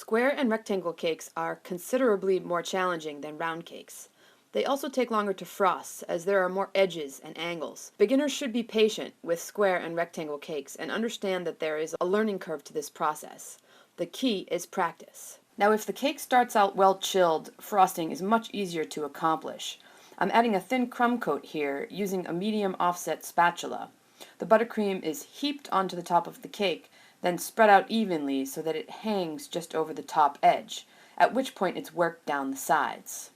Square and rectangle cakes are considerably more challenging than round cakes. They also take longer to frost, as there are more edges and angles. Beginners should be patient with square and rectangle cakes and understand that there is a learning curve to this process. The key is practice. Now, if the cake starts out well chilled, frosting is much easier to accomplish. I'm adding a thin crumb coat here using a medium offset spatula. The buttercream is heaped onto the top of the cake, then spread out evenly so that it hangs just over the top edge, at which point it's worked down the sides.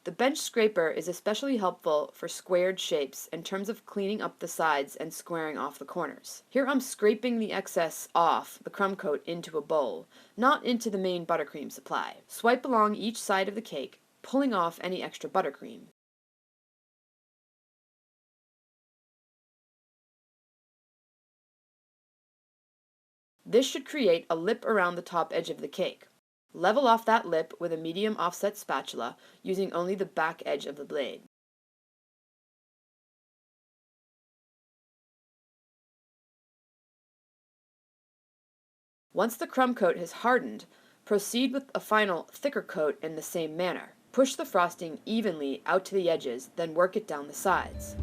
The bench scraper is especially helpful for squared shapes in terms of cleaning up the sides and squaring off the corners. Here I'm scraping the excess off the crumb coat into a bowl, not into the main buttercream supply. Swipe along each side of the cake, pulling off any extra buttercream. This should create a lip around the top edge of the cake. Level off that lip with a medium offset spatula using only the back edge of the blade. Once the crumb coat has hardened, proceed with a final thicker coat in the same manner. Push the frosting evenly out to the edges, then work it down the sides.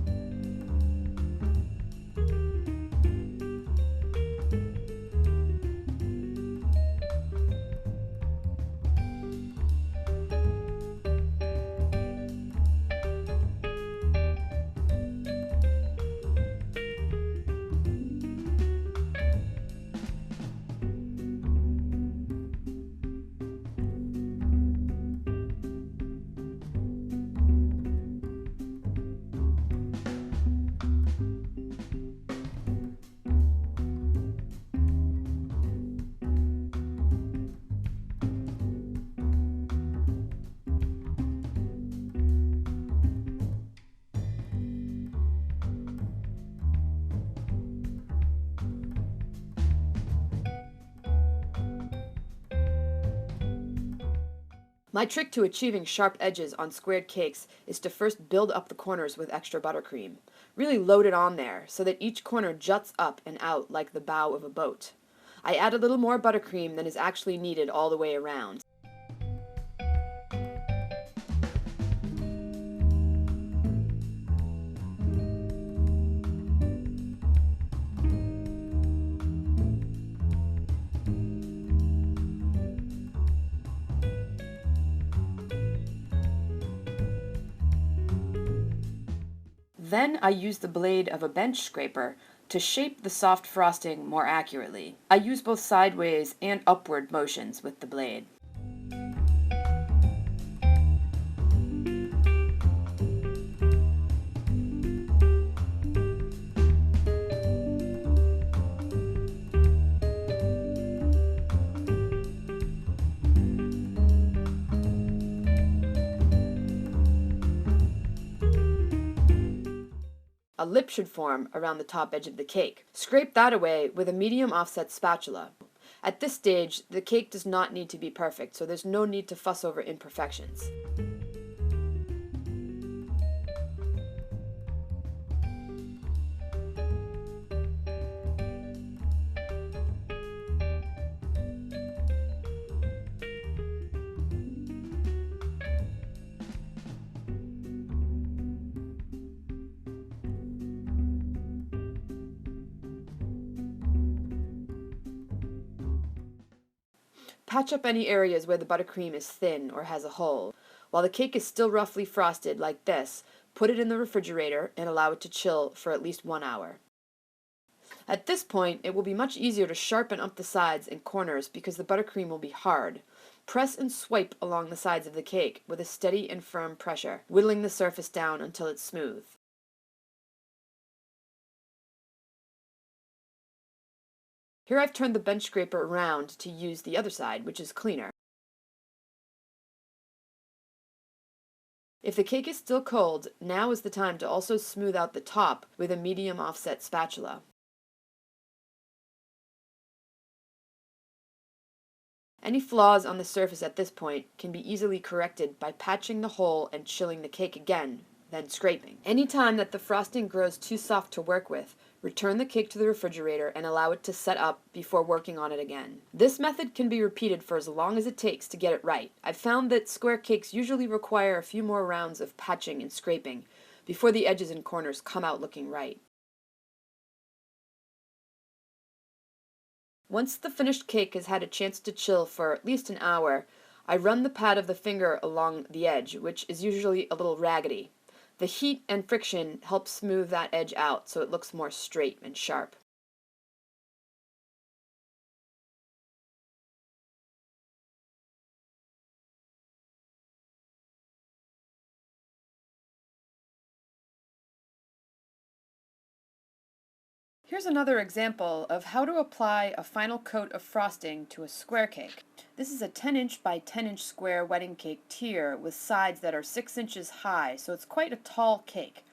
My trick to achieving sharp edges on squared cakes is to first build up the corners with extra buttercream. Really load it on there so that each corner juts up and out like the bow of a boat. I add a little more buttercream than is actually needed all the way around. Then I use the blade of a bench scraper to shape the soft frosting more accurately. I use both sideways and upward motions with the blade. A lip should form around the top edge of the cake. Scrape that away with a medium offset spatula. At this stage, the cake does not need to be perfect, so there's no need to fuss over imperfections. Patch up any areas where the buttercream is thin or has a hole. While the cake is still roughly frosted like this, put it in the refrigerator and allow it to chill for at least 1 hour. At this point, it will be much easier to sharpen up the sides and corners because the buttercream will be hard. Press and swipe along the sides of the cake with a steady and firm pressure, whittling the surface down until it's smooth. Here I've turned the bench scraper around to use the other side, which is cleaner. If the cake is still cold, now is the time to also smooth out the top with a medium offset spatula. Any flaws on the surface at this point can be easily corrected by patching the hole and chilling the cake again, then scraping. Any time that the frosting grows too soft to work with, return the cake to the refrigerator and allow it to set up before working on it again. This method can be repeated for as long as it takes to get it right. I've found that square cakes usually require a few more rounds of patching and scraping before the edges and corners come out looking right. Once the finished cake has had a chance to chill for at least an hour, I run the pad of the finger along the edge, which is usually a little raggedy. The heat and friction help smooth that edge out so it looks more straight and sharp. Here's another example of how to apply a final coat of frosting to a square cake. This is a 10-inch by 10-inch square wedding cake tier with sides that are 6 inches high, so it's quite a tall cake.